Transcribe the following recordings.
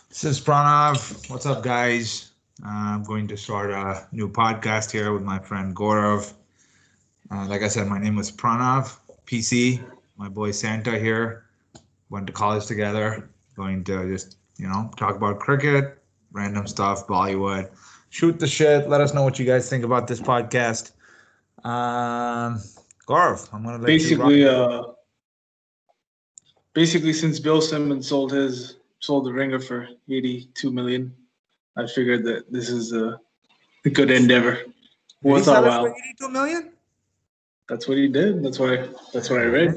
This is Pranav. What's up, guys? I'm going to start a new podcast here with my friend Gaurav. Like I said, my name is Pranav, PC. My boy Santa here. Went to college together. Going to just, talk about cricket, random stuff, Bollywood. Shoot the shit. Let us know what you guys think about this podcast. Um, Gaurav, I'm going to let you rock. Basically, since Bill Simmons sold the Ringer for 82 million, I figured that this is a good endeavor. Did he Worth sell our it for while. 82 million? That's what he did. That's what I read.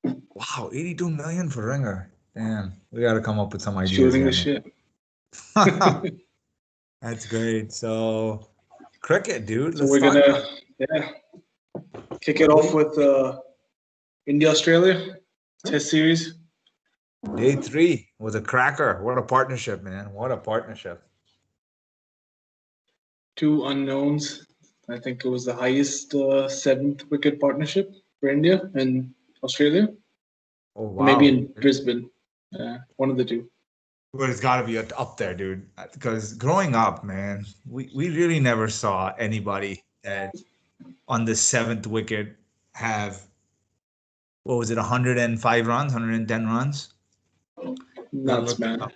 Wow, 82 million for Ringer. Damn, we got to come up with some ideas Shooting here, the shit. man. That's great. So, cricket, dude. So Let's we're talk gonna about kick it off with India Australia Test series. day three. Was a cracker. What a partnership, man. What a partnership. Two unknowns. I think it was the highest seventh wicket partnership for India and Australia. Oh, wow. Maybe in Brisbane. One of the two. But it's got to be up there, dude. Because growing up, man, we really never saw anybody that on the seventh wicket have, what was it, 105 runs, 110 runs? Gotta Nuts, look that man. up.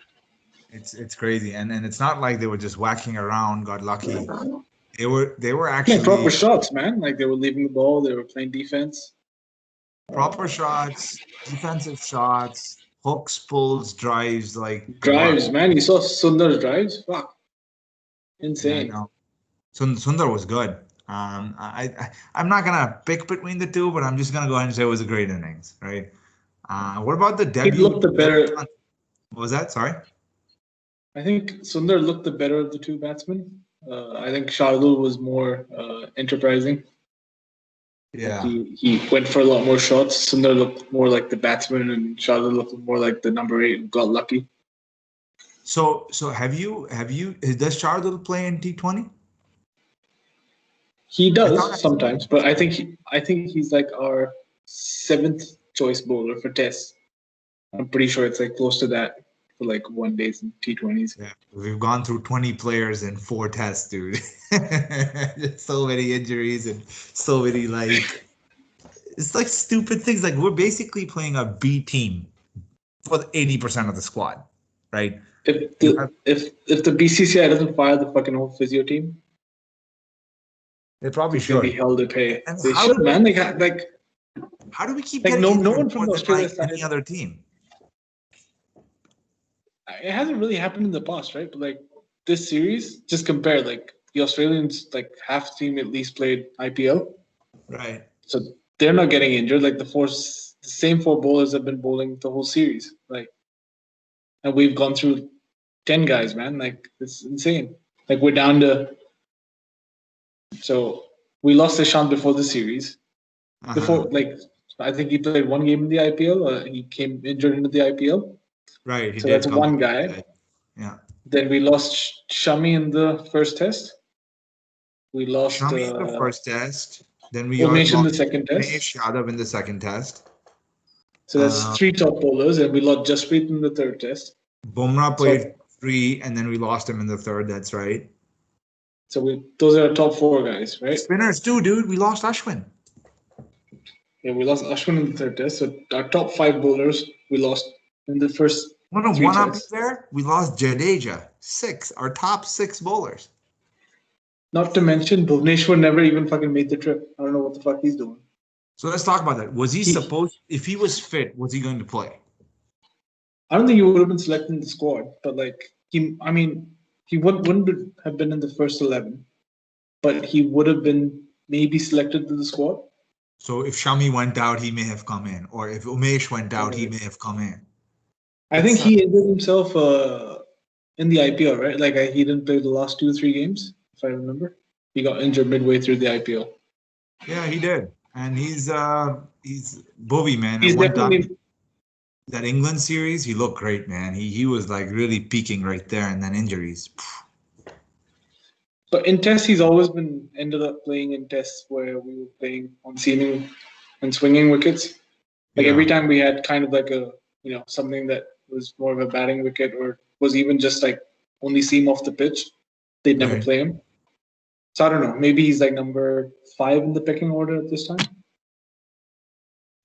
It's crazy, and it's not like they were just whacking around, got lucky. They were Yeah, actually proper shots, man. Like they were leaving the ball, they were playing defense. proper shots, defensive shots, hooks, pulls, drives, like Drives, what? man. You saw Sundar's drives? Fuck. Yeah, I Insane. know. Sundar was good. I'm not gonna pick between the two, but I'm just gonna go ahead and say it was a great innings, right? What about the He debut? looked the better. What was that? Sorry. I think Sundar looked the better of the two batsmen. I think Shardul was more enterprising. Like Yeah. he went for a lot more shots. Sundar looked more like the batsman, and Shardul looked more like the number 8 who got lucky. So does Shardul play in T20? He I thought does sometimes, but I think he's like our 7th choice bowler for tests. I'm pretty sure it's like close to that for like one days and T20s. Yeah, we've gone through 20 players in 4 tests, dude. So many injuries and so many it's like stupid things. Like we're basically playing a B team for the 80% of the squad, right? If You the have if the BCCI doesn't fire the fucking whole physio team, they probably it's gonna be should. hell to pay. And They should, man. how do we keep Like getting no injured one from more the than Australia like any side. other team? It hasn't really happened in the past, right? But like this series, just compare like the Australians, like half the team at least played IPL, Right. so they're not getting injured. Like the same 4 bowlers have been bowling the whole series. Like, and we've gone through 10 guys, man. Like it's insane. Like we're down to. So we lost Ishant before the series. Before, like, I think he played one game in the IPL. He came injured into the IPL. Right. He So did that's come one through. guy. Yeah. Then we lost Shami in the first test. We lost Shami in the first test. Then we Bhuvnesh in the lost second test. Umesh Yadav in the second test. So that's 3 top bowlers, and we lost Jasprit in the third test. Bumrah So, played 3, and then we lost him in the third. That's right. so those are our top 4 guys, right? Spinners too, dude. We lost Ashwin. Yeah, we lost Ashwin in the third test. So our top 5 bowlers we lost in the first Want to 3 one up you tests. there? We lost Jadeja. 6, our top 6 bowlers. Not to mention Bhuvneshwar never even fucking made the trip. I don't know what the fuck he's doing. So let's talk about that. Was he supposed? If he was fit, was he going to play? I don't think he would have been selected in the squad, but like he wouldn't have been in the first 11, but he would have been maybe selected to the squad. So if Shami went out, he may have come in, or if Umesh went out, he may have come in. I think he injured himself in the IPL, right? Like he didn't play the last 2 or 3 games, if I remember. He got injured midway through the IPL. Yeah, he did, and he's Bobby, man. He's At one definitely time, that England series, he looked great, man. He was like really peaking right there, and then injuries. But in tests, he's always been ended up playing in tests where we were playing on seaming and swinging wickets. Like every time we had kind of like a something that was more of a batting wicket or was even just like only see him off the pitch, they'd never Right. play him. So I don't know. Maybe he's like number 5 in the pecking order at this time. Very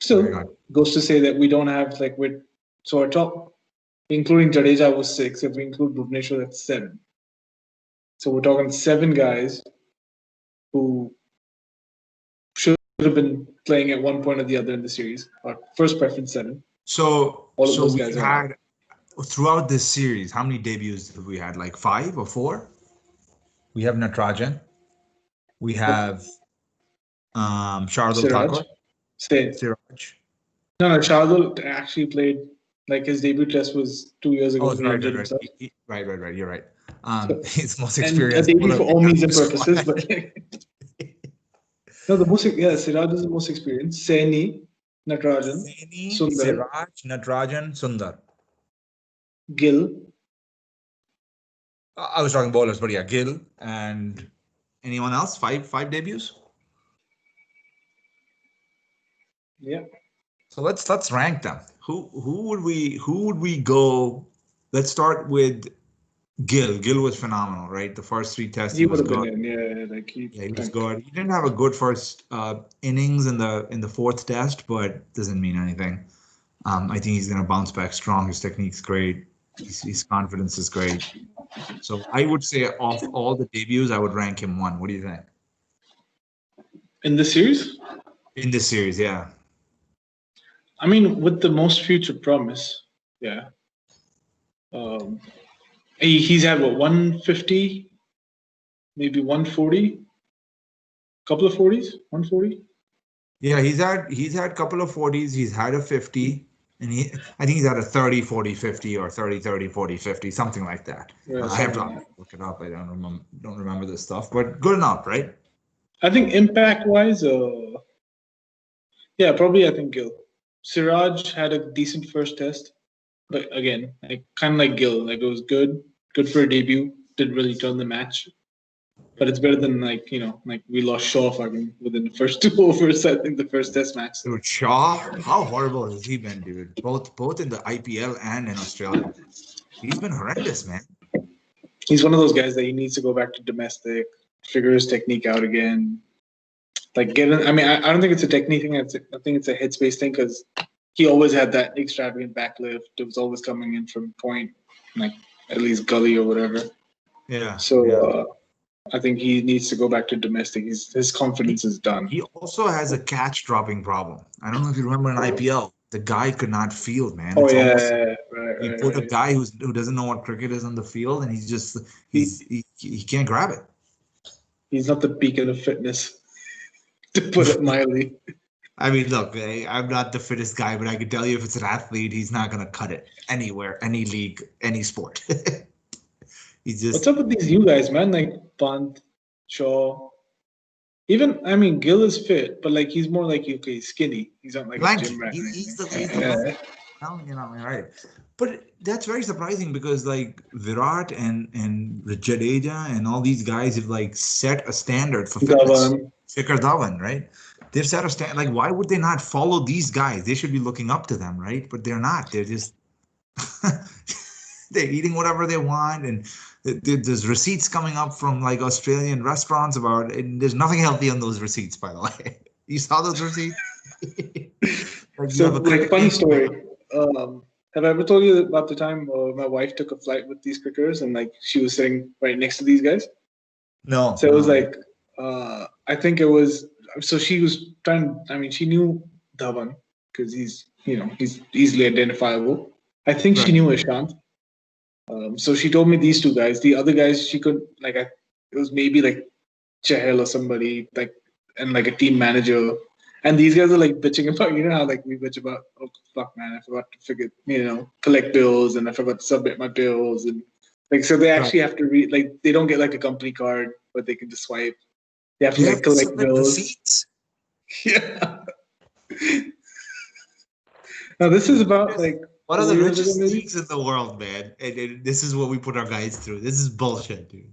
Still, good. goes to say that we don't have like so our top, including Jadeja, was 6. If we include Bhuvneshwar, that's 7. So we're talking 7 guys who should have been playing at one point or the other in the series. Our first preference 7. So All of those we guys are had throughout this series, how many debuts have we had? Like 5 or 4? We have Natarajan. We have Shardul Siraj. Thakur, Say Siraj. no. Shardul actually played like his debut test was 2 years ago Oh, when he injured right. himself. Right. You're right. So, He's most and a experienced debut bowler for we all have means in and the purposes, squad. but no, Siraj is the most experienced. Saini, Natarajan, Saini, Sundar, Siraj, Natarajan, Sundar. Gill. I was talking bowlers, but yeah, Gill and anyone else? Five debuts. Yeah. So let's rank them. Who would we go? Let's start with Gill. Gill was phenomenal, right? The first 3 tests He he would was have been good. in, yeah, like Yeah, he was like, good. He didn't have a good first innings in the 4th test, but doesn't mean anything. I think he's going to bounce back strong. His technique's great. His confidence is great. So I would say of all the debuts, I would rank him 1. What do you think? in the series. In this series, yeah. I mean, with the most future promise, yeah. Um, he's had what 150, maybe 140, couple of 40s, 140. Yeah, he's had a couple of 40s, he's had a 50, and I think he's had a 30, 40, 50 or 30, 30, 40, 50, something like that. Yeah, I have to something like that. look it up. I don't remember this stuff, but good enough, right? I think impact wise, yeah, probably I think Gill. Siraj had a decent first test, but again, like kind of like Gill, like it was good for a debut. Didn't really turn the match, but it's better than like like we lost Shaw fucking within the first 2 overs. I think the first test match. So. Dude, Shaw, how horrible has he been, dude? Both in the IPL and in Australia. He's been horrendous, man. He's one of those guys that he needs to go back to domestic, figure his technique out again. Like I mean, I don't think it's a technique thing. I think it's a headspace thing because he always had that extravagant backlift. It was always coming in from point, like at least gully or whatever. Yeah. So I think he needs to go back to domestic. His confidence is done. He also has a catch dropping problem. I don't know if you remember in IPL, the guy could not field, man. Oh It's yeah, almost you right. put a guy who doesn't know what cricket is on the field, and he can't grab it. He's not the beacon of fitness, to put it mildly. I mean, look, I'm not the fittest guy, but I can tell you if it's an athlete, he's not going to cut it anywhere, any league, any sport. He's What's just up with these new guys, man? Like Pant, Shaw. Even I mean, Gill is fit, but like he's more like okay, skinny. He's not like a lanky. gym rat or He's anything. the right. But that's very surprising because like Virat and Jadeja and all these guys have like set a standard for fitness. Dhawan. Shikhar Dhawan, right? They've set a standard. Like, why would they not follow these guys? They should be looking up to them, right? But they're not. They're just they're eating whatever they want, and there's receipts coming up from like Australian restaurants about. And there's nothing healthy on those receipts, by the way. You saw those receipts? Like you So, have a like, cricket funny game. story. Have I ever told you about the time my wife took a flight with these cricketers and like she was sitting right next to these guys? No. So it was like, I think it was. So she was trying. I mean, she knew Dhawan because he's easily identifiable. I think she Right. knew Ishant. So she told me these 2 guys. The other guys she could like. It was maybe like Chahal or somebody like, and like a team manager. And these guys are like bitching about, how like we bitch about, oh fuck man, I forgot to collect bills and I forgot to submit my bills and like so they actually have to read like they don't get like a company card, but they can just swipe. They have to They like have to collect submit bills. receipts. Yeah. Now this is about like One of 4 the years ago richest maybe. leagues in the world, man. And this is what we put our guys through. This is bullshit, dude.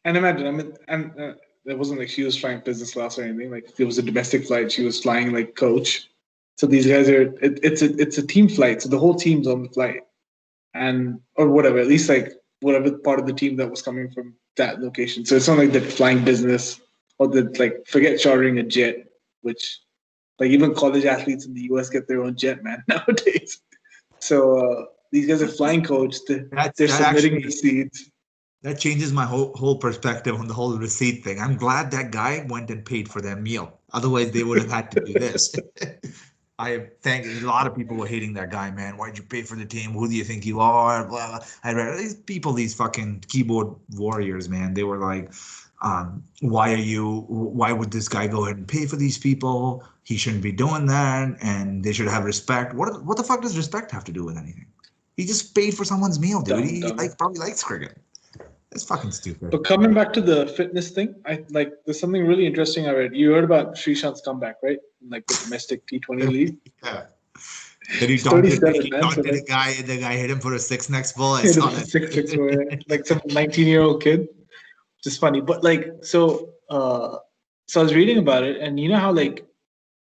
And imagine, I mean, and it wasn't like she was flying business class or anything. Like it was a domestic flight. She was flying like coach. So these guys are it's a team flight. So the whole team's on the flight, and or whatever. At least like whatever part of the team that was coming from that location. So it's not like they're flying business or that like forget chartering a jet, which like even college athletes in the US get their own jet, man, nowadays. So these guys are flying coach. They're submitting receipts. That changes my whole perspective on the whole receipt thing. I'm glad that guy went and paid for their meal. Otherwise, they would have had to do this. I think a lot of people were hating that guy, man. Why'd you pay for the team? Who do you think you are? Blah, blah. I read these people, these fucking keyboard warriors, man. They were like, why would this guy go ahead and pay for these people? He shouldn't be doing that, and they should have respect. What the fuck does respect have to do with anything? He just paid for someone's meal, dude. He probably likes cricket. It's fucking stupid. But coming back to the fitness thing, there's something really interesting I read. You heard about Srishant's comeback, right? Like the domestic T20 league. Yeah. Then he taunted the guy, and the guy hit him for a six next ball. I saw that. Six, like some 19-year-old kid. Just funny. But like, so I was reading about it, and you know how like,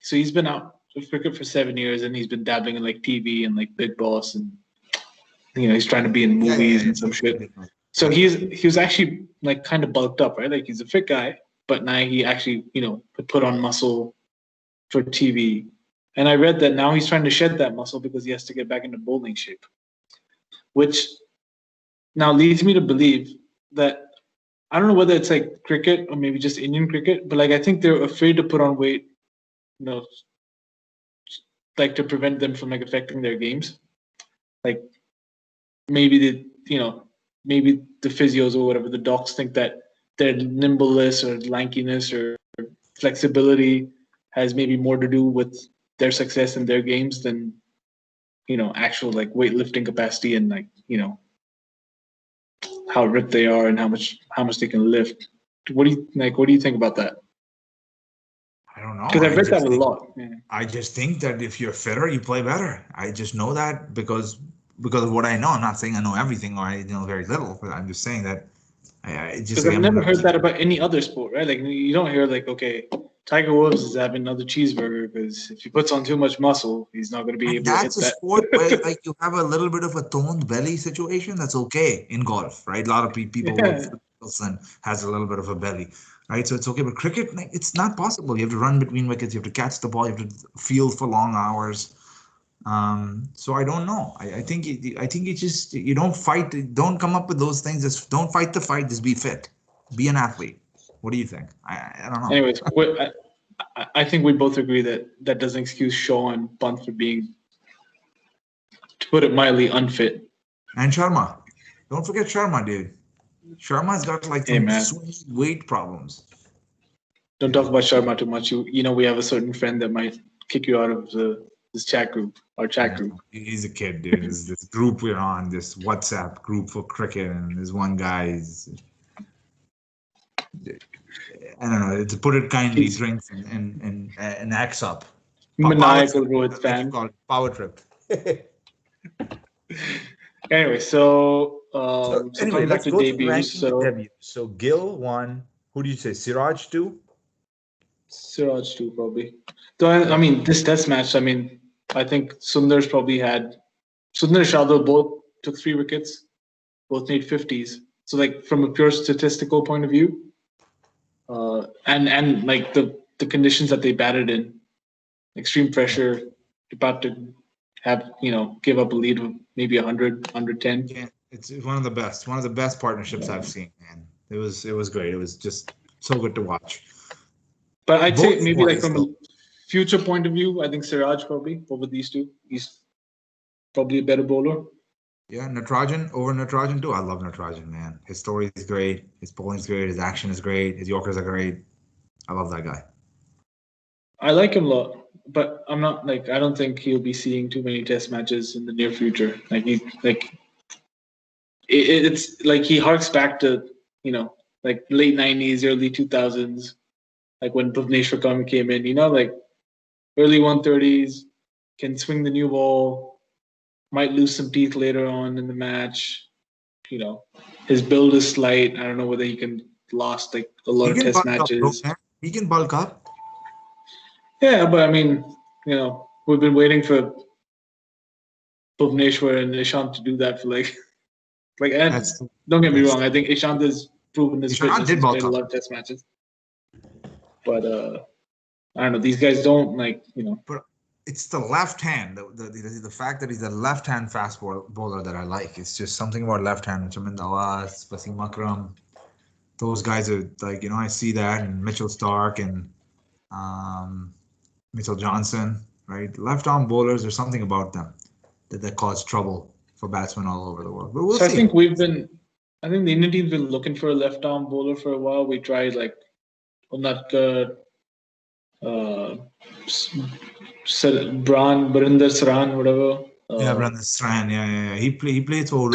so he's been out of cricket for 7 years, and he's been dabbling in like TV and like Big Boss, and he's trying to be in movies and some shit. So he was actually like kind of bulked up, right? Like he's a fit guy, but now he actually put on muscle for TV. And I read that now he's trying to shed that muscle because he has to get back into bowling shape, which now leads me to believe that I don't know whether it's like cricket or maybe just Indian cricket, but like I think they're afraid to put on weight, like to prevent them from like affecting their games. Like maybe maybe the physios or whatever, the docs think that their nimbleness or lankiness or flexibility has maybe more to do with their success in their games than, actual like weightlifting capacity and like, how ripped they are and how much they can lift. What do you think about that? I don't know. Because I've read that a lot. Yeah. I just think that if you're fitter, you play better. I just know that because of what I know. I'm not saying I know everything or I know very little, but I'm just saying that because I've never heard that about any other sport, right? Like you don't hear like, okay, Tiger Woods is having another cheeseburger because if he puts on too much muscle, he's not going to be able to hit that. That's a sport where like you have a little bit of a toned belly situation. That's okay in golf, right? A lot of people Wilson has a little bit of a belly, right? So it's okay. But cricket, it's not possible. You have to run between wickets. You have to catch the ball. You have to field for long hours. So I don't know. I think it just, you don't fight. Don't come up with those things. Just don't fight the fight. Just be fit. Be an athlete. What do you think? I don't know. Anyways, I think we both agree that doesn't excuse Shaw Pant for being, to put it mildly, unfit. And Sharma. Don't forget Sharma, dude. Sharma's got like some weight problems. Don't talk about Sharma too much. We have a certain friend that might kick you out of this chat group, our chat group. He's a kid, dude. There's this group we're on, this WhatsApp group for cricket, and there's one guy, I don't know, to put it kindly, drinks and acts up. Maniacal Rohit fan. Power trip. Anyway, so coming back to debuts. So Gill won. Who do you say? Siraj 2? Siraj 2, probably. So, I mean, this test match, I think Sundar's probably had... Sundar and Shardul both took 3 wickets. Both made 50s. So, like, from a pure statistical point of view, and like the conditions that they batted in, extreme pressure, about to have, give up a lead of maybe 100, 110. Yeah, it's one of the best partnerships I've seen, man. It was great. It was just so good to watch. But I'd say maybe like from a future point of view, I think Siraj probably over these two. He's probably a better bowler. Yeah, Natarajan over Natarajan too. I love Natarajan, man. His story is great. His bowling is great. His action is great. His Yorkers are great. I love that guy. I like him a lot, but I'm not I don't think he'll be seeing too many test matches in the near future. It's like he harks back to, like late 90s, early 2000s, like when Bhuvneshwar Kami came in, like early 130s, can swing the new ball, might lose some teeth later on in the match. His build is slight. I don't know whether he can last like a lot of test matches. He can bulk up. Yeah, but we've been waiting for Bhuvneshwar and Ishant to do that for and That's don't get me that's wrong, I think Ishant has proven his Ishan fitness. did He's bulk played a up. lot of test matches. But I don't know, these guys don't But it's the left hand, the fact that he's a left hand fast bowler that I like. It's just something about left hand. Ind-Aus, Wasim Akram, those guys are like, I see that, and Mitchell Stark and Mitchell Johnson, right? Left arm bowlers, there's something about them that cause trouble for batsmen all over the world. But we'll so see. I think the Indian team's been looking for a left arm bowler for a while. We tried Unatkar, Barinder Saran, whatever. Yeah, Brandon Strand. Yeah. He played for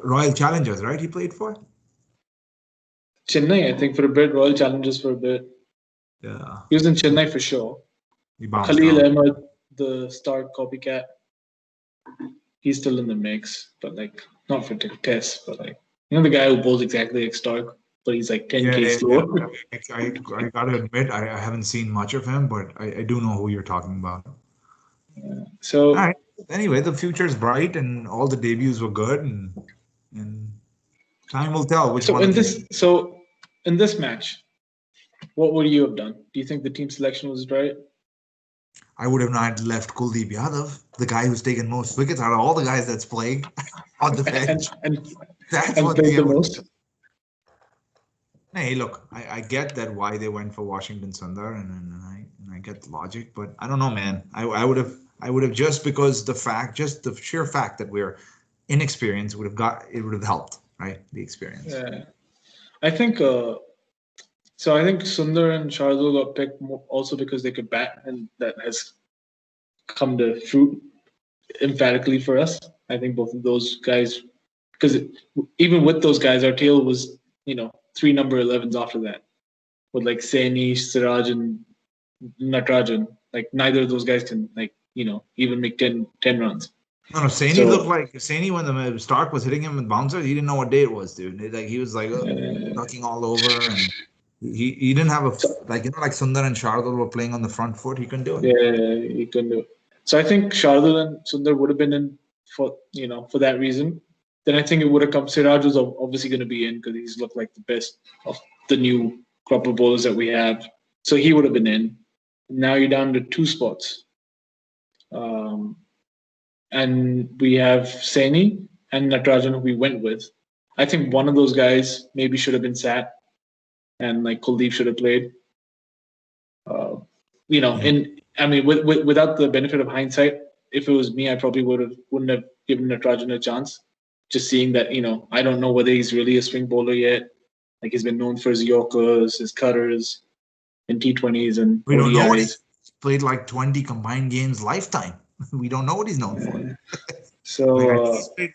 Royal Challengers, right? He played for. Chennai, I think, for a bit. Royal Challengers for a bit. Yeah. He was in Chennai for sure. He bounced Khalil out. Ahmed, the star copycat, he's still in the mix, but not for tests. But the guy who bowls exactly like Stark, but he's 10K slower. I gotta admit, I haven't seen much of him, but I do know who you're talking about. So, all right. Anyway, the future is bright, and all the debuts were good, and time will tell which one. In this match, what would you have done? Do you think the team selection was right? I would have not left Kuldeep Yadav, the guy who's taken most wickets out of all the guys that's playing on the bench. and that's what played the most. Hey, look, I get that why they went for Washington Sundar, and I get the logic, but I don't know, man. I would have just because the sheer fact that we're inexperienced would have helped, right? The experience. Yeah, I think. So I think Sundar and Shardul got picked also because they could bat, and that has come to fruit emphatically for us. I think both of those guys, because even with those guys, our tail was 3 number 11s after that, with Saini, Siraj, and Natarajan. Neither of those guys can even make 10 runs. No, Saini looked like Saini when the Stark was hitting him with bouncers. He didn't know what day it was, dude. He was ducking all over, and he didn't have like Sundar and Shardul were playing on the front foot. He couldn't do it. Yeah, he couldn't do it. So I think Shardul and Sundar would have been in for that reason. Then I think it would have come. Siraj was obviously going to be in because he's looked like the best of the new crop of bowlers that we have. So he would have been in. Now you're down to 2 spots. And we have Saini and Natarajan, who we went with. I think one of those guys maybe should have been sat, and Kuldeep should have played. Without the benefit of hindsight, if it was me, I probably wouldn't have given Natarajan a chance. Just seeing that, I don't know whether he's really a swing bowler yet. He's been known for his Yorkers, his cutters, in T20s and we don't ODIs. know. He's played 20 combined games lifetime. We don't know what he's known for. So he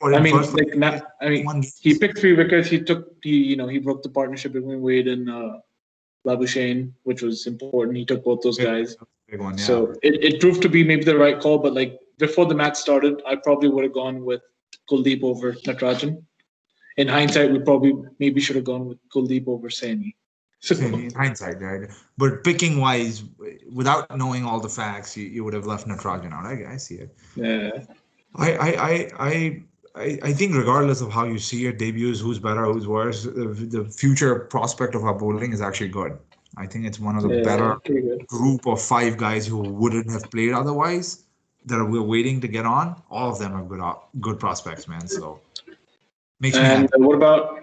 picked 3 wickets. He broke the partnership between Wade and Labuschagne, which was important. He took both those guys. Big one, yeah. So it proved to be maybe the right call. But before the match started, I probably would have gone with Kuldeep over Natarajan. In hindsight, we probably maybe should have gone with Kuldeep over Saini. In hindsight, right? But picking wise, without knowing all the facts, you would have left Natarajan out. I see it. Yeah. I think regardless of how you see it, debuts, who's better, who's worse, the future prospect of our bowling is actually good. I think it's one of the better group of 5 guys who wouldn't have played otherwise that we're waiting to get on. All of them are good prospects, man. So makes me happy. And what about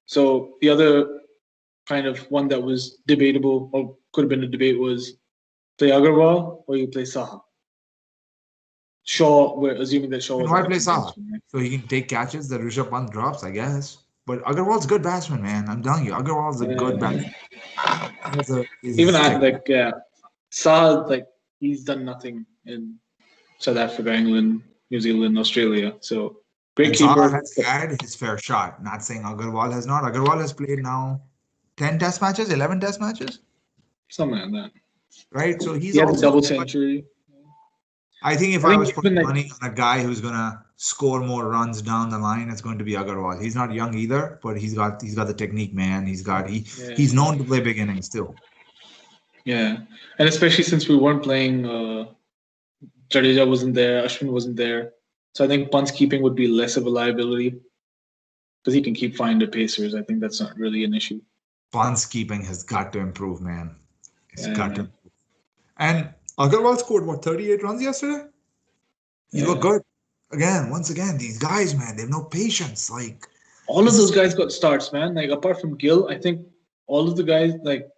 so the other kind of one that was debatable or could have been a debate was play Agarwal or you play Saha? Shaw, we're assuming that Shaw was. Why play Saha? Right? So he can take catches that Rishabh Pant drops, I guess. But Agarwal's a good batsman, man. I'm telling you, Agarwal's a good batsman. Saha, he's done nothing in South Africa, England, New Zealand, Australia. So great keeper. Saha has had his fair shot. Not saying Agarwal has not. Agarwal has played now 10 test matches, 11 test matches? Something like that. Right? So he had a double century. I think if I was putting money on a guy who's gonna score more runs down the line, it's going to be Agarwal. He's not young either, but he's got the technique, man. He's known to play big innings too. Yeah, and especially since we weren't playing Jadeja wasn't there, Ashwin wasn't there. So I think Pant's keeping would be less of a liability because he can keep finding the pacers. I think that's not really an issue. Pant's keeping has got to improve, man. It's got to improve. And Agarwal scored, 38 runs yesterday? He looked good. Once again, these guys, man, they have no patience. Like, all of those guys got starts, man. Like, apart from Gill, I think all of the guys, like,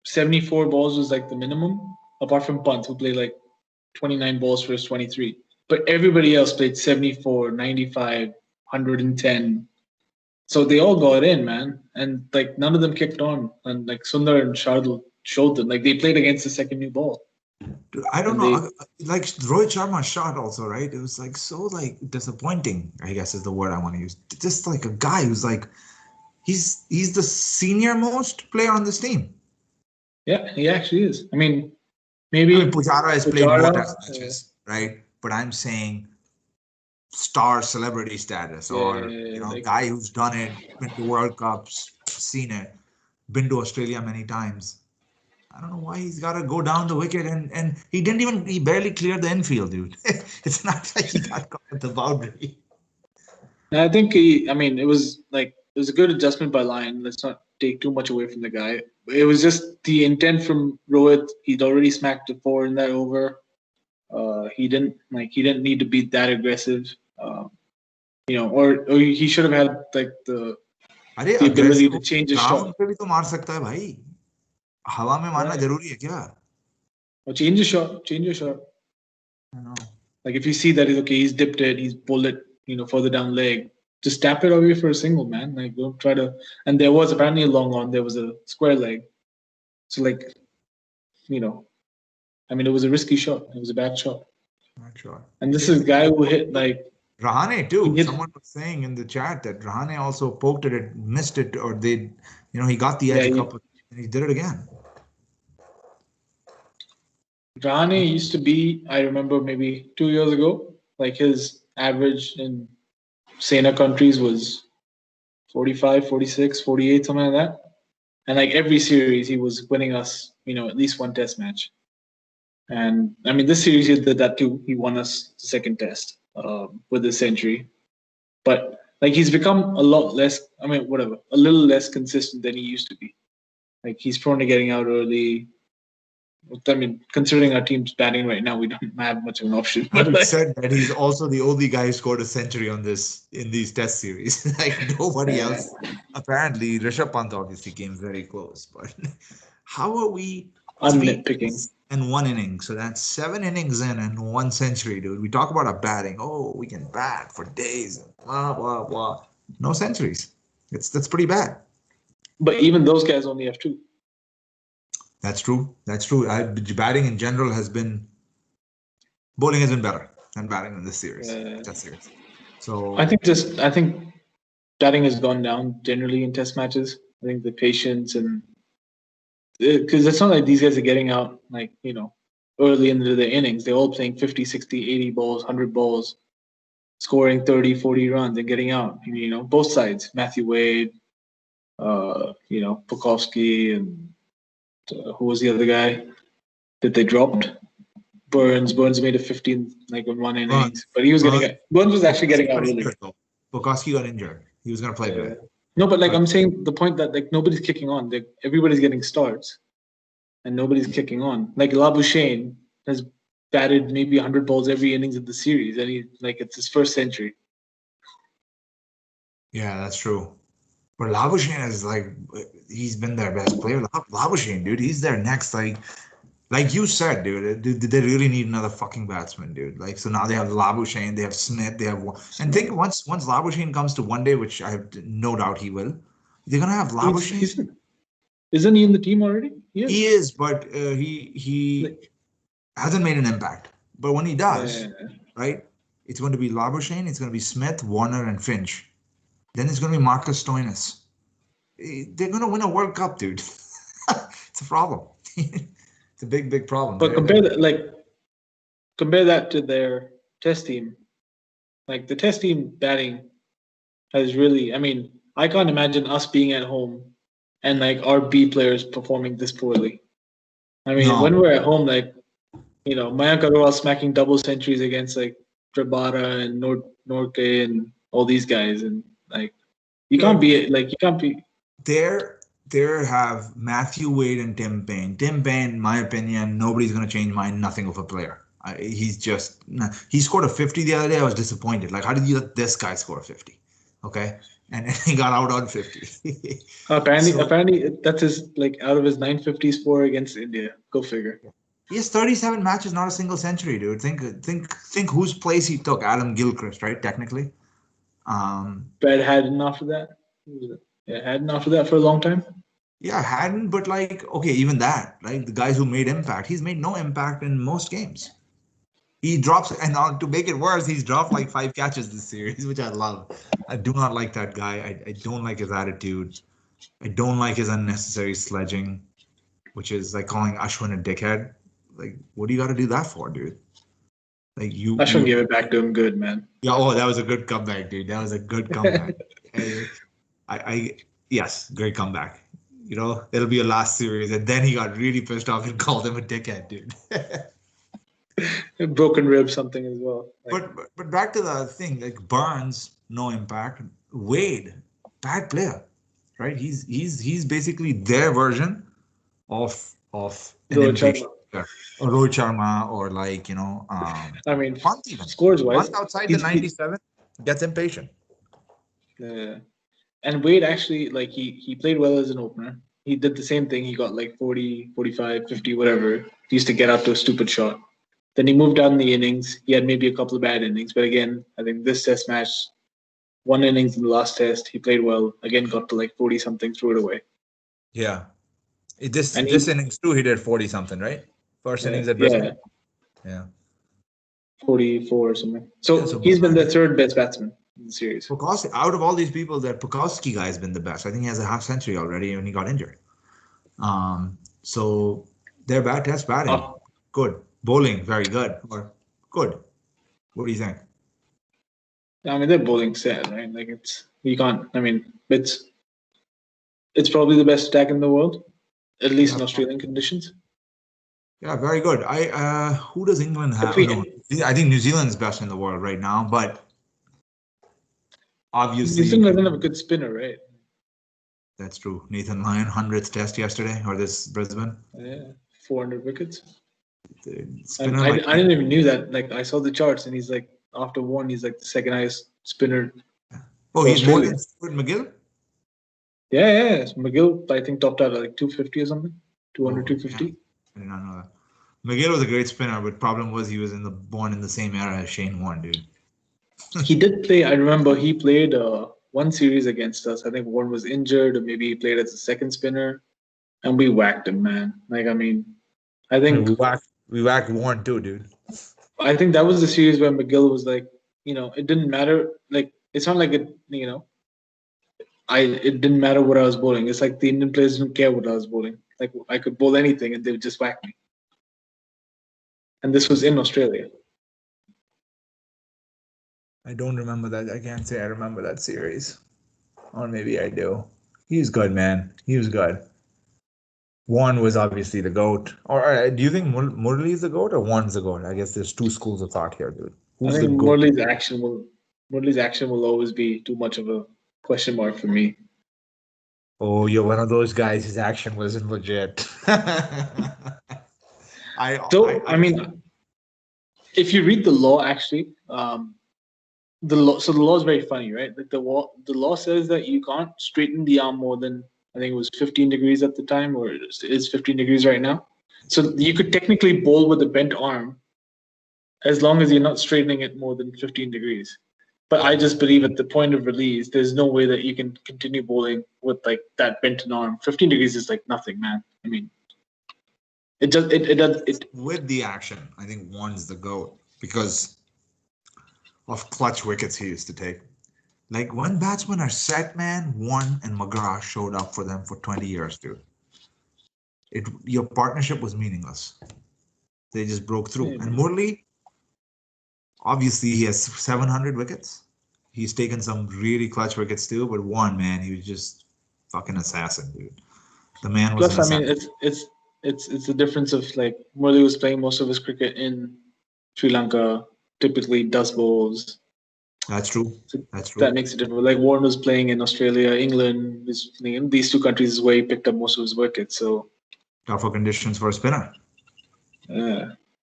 74 balls was like the minimum, apart from Pant, who played like 29 balls for his 23. But everybody else played 74, 95, 110. So they all got in, man. And like none of them kicked on. And like Sundar and Shardul showed them. Like they played against the second new ball. Dude, I don't know. Like Rohit Sharma shot also, right? It was like so like disappointing, I guess is the word I want to use. Just like a guy who's like, he's the senior most player on this team. Yeah, he actually is. I mean, maybe Pujara has played more test matches, right? But I'm saying star celebrity status, or like, guy who's done it, been to World Cups, seen it, been to Australia many times. I don't know why he's got to go down the wicket, and he barely cleared the infield, dude. It's not like he got caught at the boundary. I think it was a good adjustment by Lyon. Let's not take too much away from the guy. It was just the intent from Rohit. He'd already smacked a 4 in that over. He didn't need to be that aggressive. Or he should have had like the ability to change his shot. पे भी तो मार सकता है भाई. हवा में मारना जरूरी है क्या? Or change your shot. I know. Like if you see that he's dipped it, he's pulled it, further down leg, just tap it away for a single, man. Like don't try to. And there was apparently a long on. There was a square leg, so like, it was a risky shot. It was a bad shot. And this is a guy who hit like Rahane too. Someone was saying in the chat that Rahane also poked it, missed it, or he got the edge a couple, and he did it again. Rahane used to be, I remember maybe 2 years ago, like his average in Sena countries was 45, 46, 48, something like that. And like every series, he was winning us, at least one test match. And this series he did that too. He won us the second test with the century. But like he's become a lot less, a little less consistent than he used to be. Like he's prone to getting out early. Considering our team's batting right now, we don't have much of an option. Having said that, he's also the only guy who scored a century in these test series. Like nobody else. Apparently, Rishabh Pant obviously came very close. But how are we? I'm nitpicking. In one inning, so that's 7 innings in and 1 century, dude. We talk about our batting. Oh, we can bat for days. Blah blah blah. No centuries. That's pretty bad. But even those guys only have 2. That's true. Batting in general bowling has been better than batting in this series. Test series. So I think batting has gone down generally in test matches. I think the patience and because it's not like these guys are getting out like, early into the innings. They're all playing 50, 60, 80 balls, 100 balls, scoring 30, 40 runs and getting out. Both sides. Matthew Wade, Pukovsky, and who was the other guy that they dropped? Burns made a 15 like in 1 inning. But he was Burns was actually getting out early. Pukovsky got injured. He was going to play today. No, but I'm saying the point that like nobody's kicking on. Everybody's getting starts, and nobody's kicking on. Like Labuschagne has batted maybe 100 balls every innings of the series, and it's his first century. Yeah, that's true. But Labuschagne is he's been their best player. Labuschagne, dude, he's their next like you said, dude. Did they really need another fucking batsman, dude? Like so now they have Labuschagne, they have Smith, they have and think once Labuschagne comes to one day, which I have no doubt he will, they're gonna have Labuschagne. Isn't he in the team already? He is, but he hasn't made an impact. But when he does, right, it's going to be Labuschagne, it's going to be Smith, Warner, and Finch. Then it's going to be Marcus Stoinis. They're going to win a World Cup, dude. It's a problem. It's a big, big problem. But compare that to their test team. Like the test team batting has really. I can't imagine us being at home and like our B players performing this poorly. When we're at home, like Mayank Agarwal smacking double centuries against like Trabata and Norte and all these guys, and like you can't be. There have Matthew Wade and Tim Payne. Tim Payne, in my opinion, nobody's going to change nothing of a player. He scored a 50 the other day. I was disappointed. Like, how did you let this guy score a 50? Okay. And he got out on 50. Apparently that's his out of his 950 score against India. Go figure. He has 37 matches, not a single century, dude. Think whose place he took. Adam Gilchrist, right? Technically. Brad Haddon after that. Yeah, Haddon after that for a long time. Yeah, Haddon, but okay, even that, right? The guys who made impact, he's made no impact in most games. He drops, and to make it worse, he's dropped 5 catches this series, which I love. I do not like that guy. I don't like his attitude. I don't like his unnecessary sledging, which is like calling Ashwin a dickhead. What do you got to do that for, dude? Ashwin gave it back to him good, man. Yeah, that was a good comeback, dude. That was a good comeback. Yes, great comeback. It'll be a last series, and then he got really pissed off and called him a dickhead, dude. Broken rib, something as well. But back to the thing, Burns, no impact. Wade, bad player, right? He's basically their version of an impatient player. Or Rohit Sharma, or Punt scores wise, outside the 97 gets impatient. Yeah. And Wade actually, he played well as an opener. He did the same thing. He got 40, 45, 50, whatever. He used to get out to a stupid shot. Then he moved down the innings. He had maybe a couple of bad innings. But again, I think this test match, 1 innings in the last test, he played well. Again, got to 40-something, threw it away. Yeah. This innings too, he did 40-something, right? First innings at Brisbane. Yeah. 44 or something. So he's been the third best batsman in the series. Pukowski, out of all these people, that Pukowski guy has been the best. I think he has a half century already when he got injured. So their test batting, good. Bowling, very good. Or good. What do you think? I mean, their bowling set, right? It's probably the best attack in the world, at least in Australian conditions. Yeah, very good. Who does England have? I think New Zealand's best in the world right now, but obviously New Zealand doesn't have a good spinner, right? That's true. Nathan Lyon, 100th test yesterday, or this Brisbane. Yeah, 400 wickets. Spinner, I didn't even knew that. I saw the charts, and he's after Warren, he's the second highest spinner. Oh, he's more than Stuart McGill? Yeah. McGill, I think, topped out at 250 or something. 200, 250. Yeah. I did not know that. McGill was a great spinner, but problem was he was born in the same era as Shane Warne, dude. He did play. I remember he played one series against us. I think Warren was injured, or maybe he played as a second spinner, and we whacked him, man. I think we whacked Warren too, dude. I think that was the series where McGill was it didn't matter. It's not like it, it didn't matter what I was bowling. It's the Indian players didn't care what I was bowling. I could bowl anything and they would just whack me. And this was in Australia. I don't remember that. I can't say I remember that series. Or maybe I do. He was good, man. He was good. Warren was obviously the GOAT. Or do you think Murli is the GOAT or Warren's the GOAT? I guess there's two schools of thought here, dude. I think Murli's action will always be too much of a question mark for me. Oh, you're one of those guys. His action wasn't legit. If you read the law, actually, the law is very funny, right? The law says that you can't straighten the arm more than, I think it was 15 degrees at the time, or it is 15 degrees right now. So you could technically bowl with a bent arm as long as you're not straightening it more than 15 degrees. But I just believe at the point of release, there's no way that you can continue bowling with that bent arm. 15 degrees is nothing, man. I mean, it does. With the action, I think Warren's the GOAT because of clutch wickets he used to take. When batsmen are set, man, Warren and McGrath showed up for them for 20 years, dude. Your partnership was meaningless. They just broke through. And Murli, obviously, he has 700 wickets. He's taken some really clutch wickets too, but he was just fucking assassin, dude. The man was. Plus, I mean, it's the difference of like Murali was playing most of his cricket in Sri Lanka, typically dust bowls. That's true. So That's true. that makes it different. Like Warren was playing in Australia, England. In these two countries is where he picked up most of his wickets. So Tougher conditions for a spinner.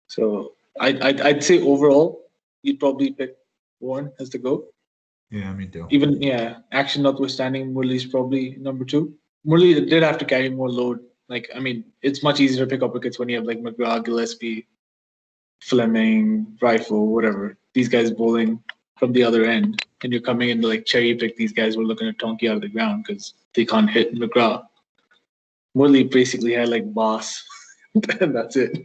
So I'd say overall, you'd probably pick Warren as the GOAT. Yeah, me too. Even action notwithstanding, Murali's probably number two. Murali did have to carry more load. Like I mean, it's much easier to pick up wickets when you have like McGrath, Gillespie, Fleming, Rifle, whatever. These guys bowling from the other end, and you're coming in to like cherry pick these guys who are looking at Tonki out of the ground because they can't hit McGrath. Murali basically had like Boss, and that's it.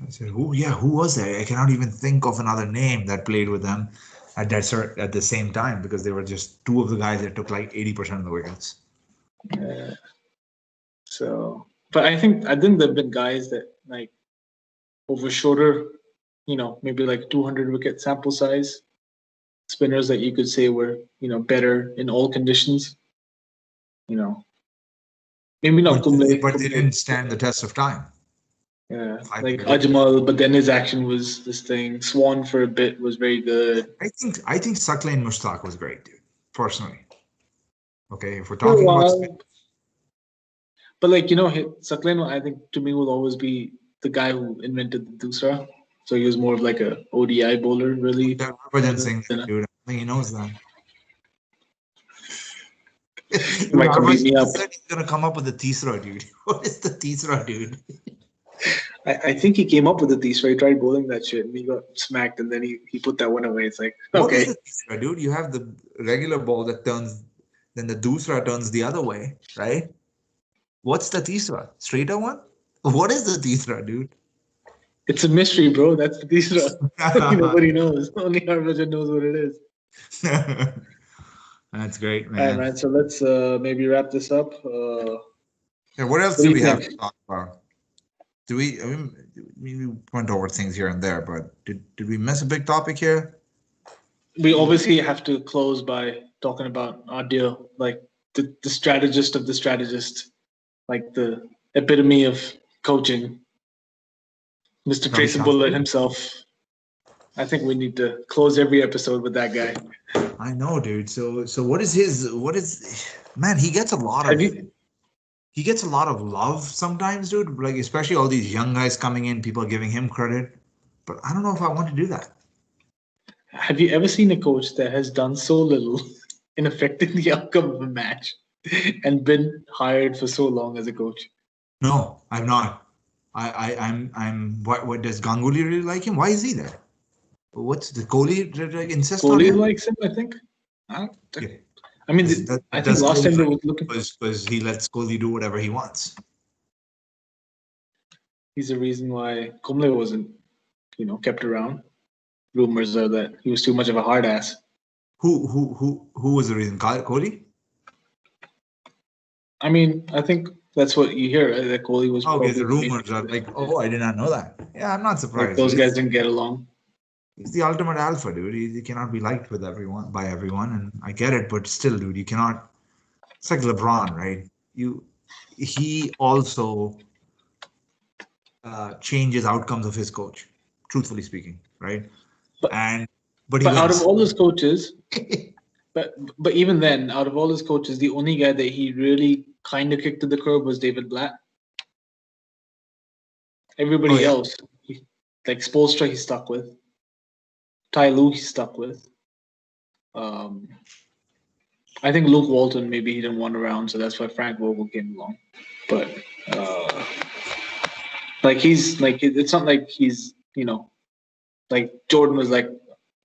I said, who was that? I cannot even think of another name that played with them at the same time because they were just two of the guys that took like 80% of the wickets. But I think there've been guys that like over shorter, maybe like 200 wicket sample size spinners that you could say were better in all conditions. Maybe not Kumble, but they didn't stand the test of time. Yeah, like Ajmal, but then his action was this thing. Swan for a bit was very good. I think Saklain Mushtaq was great, dude. Personally, okay, if we're talking about, but like Saklain, I think to me will always be the guy who invented the Dusra. So he was more of like a ODI bowler, really. Harbhajan Singh, dude. I think he knows that. Harbhajan said he's gonna come up with the Tisra, dude. What is the Tisra, dude? I think he came up with the Tisra. He tried bowling that shit and he got smacked, and then he put that one away. It's like, okay. What is the Tisra, dude? You have the regular ball that turns, then the Dusra turns the other way, right? What's the Tisra? Straighter one? What is the Tisra, dude? It's a mystery, bro. That's the Tisra. Nobody knows. Only Harbhajan knows what it is. That's great, man. All right, man. So let's maybe wrap this up. What else do we have to talk about? We went over things here and there, but did we miss a big topic here? We obviously have to close by talking about our deal, like the strategist of the strategist, like the epitome of coaching, Mr. Traceable himself. I think we need to close every episode with that guy. I know, dude. So what is man, he gets a lot of he gets a lot of love sometimes, dude. Like especially all these young guys coming in, people giving him credit. But I don't know if I want to do that. Have you ever seen a coach that has done so little in affecting the outcome of a match and been hired for so long as a coach? No, I've not. I'm what does Ganguly really like him? Why is he there? What's the Kohli insist on him? Kohli likes him, I think. I mean, I think last time they were looking because he lets Kohli do whatever he wants. He's the reason why Kumble wasn't, kept around. Rumors are that he was too much of a hard ass. Who was the reason? Kohli? I mean, I think that's what you hear. That Kohli was. Okay, the rumors are like, oh, I did not know that. Yeah, I'm not surprised. Like those guys didn't get along. He's the ultimate alpha, dude. He cannot be liked by everyone, and I get it, but still, dude, you cannot. It's like LeBron, right? He also changes outcomes of his coach, truthfully speaking, right? But out of all his coaches, but even then, out of all his coaches, the only guy that he really kind of kicked to the curb was David Blatt. Everybody else, like Spoelstra, he stuck with. Ty Lue, he stuck with. I think Luke Walton, maybe he didn't want around, so that's why Frank Vogel came along. But it's not like he's, like Jordan was like,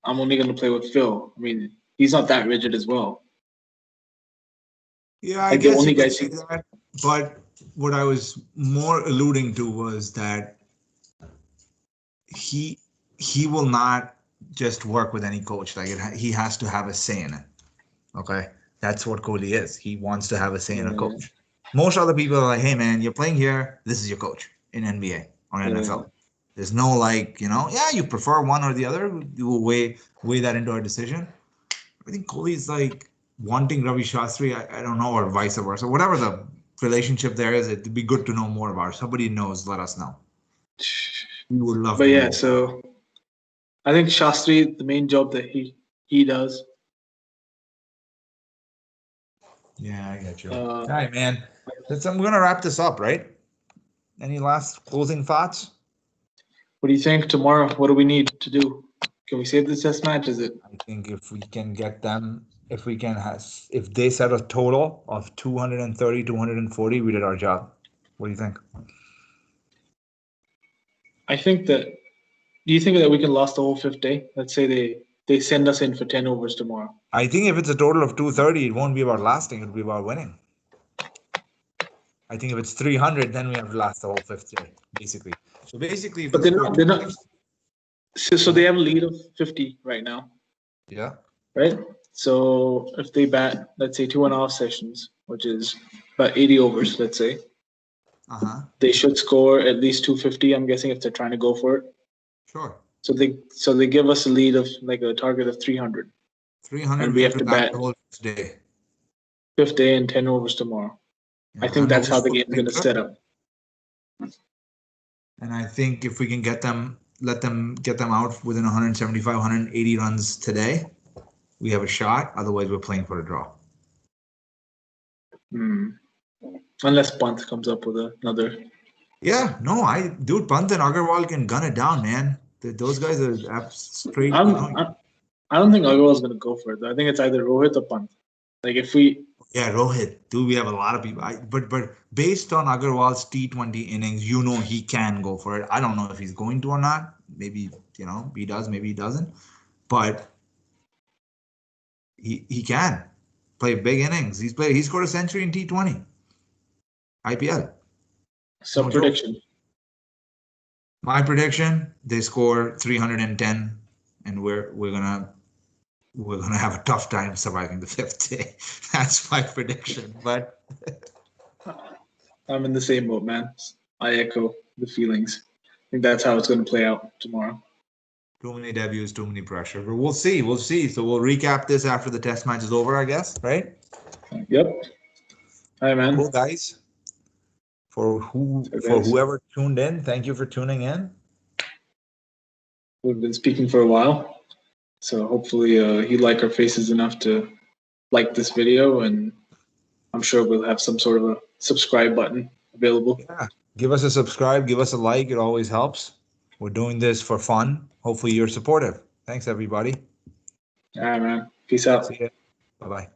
I'm only going to play with Phil. I mean, he's not that rigid as well. Yeah, I guess you could say that. But what I was more alluding to was that he will not just work with any coach. Like he has to have a say in it. Okay, that's what Kohli is. He wants to have a say in a coach. Most other people are like, hey man, you're playing here. This is your coach in NBA or NFL. There's no like, you prefer one or the other. You will weigh that into our decision. I think Kohli is like wanting Ravi Shastri. I don't know, or vice versa. Whatever the relationship there is. It'd be good to know more about it. Somebody knows, let us know. We would love But to yeah, know. so I think Shastri, the main job that he does. Yeah, I get you. All right, man. I'm going to wrap this up, right? Any last closing thoughts? What do you think tomorrow? What do we need to do? Can we save this test match? Is it? I think if we can get them, if they set a total of 230, 240, we did our job. What do you think? I think that. Do you think that we can last the whole fifth day? Let's say they send us in for 10 overs tomorrow. I think if it's a total of 230, it won't be about lasting. It'll be about winning. I think if it's 300, then we have to last the whole fifth day, basically. So basically, if But they're not. So they have a lead of 50 right now. Yeah. Right. So if they bat, let's say 2.5 sessions, which is about 80 overs, let's say. They should score at least 250. I'm guessing if they're trying to go for it. Sure. So they give us a lead of like a target of 300. 300. And we have to bat the whole day. Fifth day and 10 overs tomorrow. Yeah, I think that's how the game's going to set up. And I think if we can get them out within 175, 180 runs today, we have a shot. Otherwise, we're playing for a draw. Unless Pant comes up with another. Yeah, no, Pant and Agarwal can gun it down, man. Those guys are straight. I don't think Agarwal's going to go for it. I think it's either Rohit or Pant. Like if we. Yeah, Rohit. We have a lot of people. But based on Agarwal's T20 innings, he can go for it. I don't know if he's going to or not. Maybe he does. Maybe he doesn't. But he can play big innings. He scored a century in T20 IPL. So prediction. My prediction: they score 310, and we're gonna have a tough time surviving the fifth day. That's my prediction. But I'm in the same boat, man. I echo the feelings. I think that's how it's going to play out tomorrow. Too many debuts, too many pressure. But we'll see. So we'll recap this after the test match is over, I guess, right? Yep. Hi, man. Cool, guys. For whoever tuned in, thank you for tuning in. We've been speaking for a while, so hopefully you like our faces enough to like this video, and I'm sure we'll have some sort of a subscribe button available. Yeah, give us a subscribe, give us a like. It always helps. We're doing this for fun. Hopefully you're supportive. Thanks, everybody. All right, man. Peace out. See ya. Bye-bye.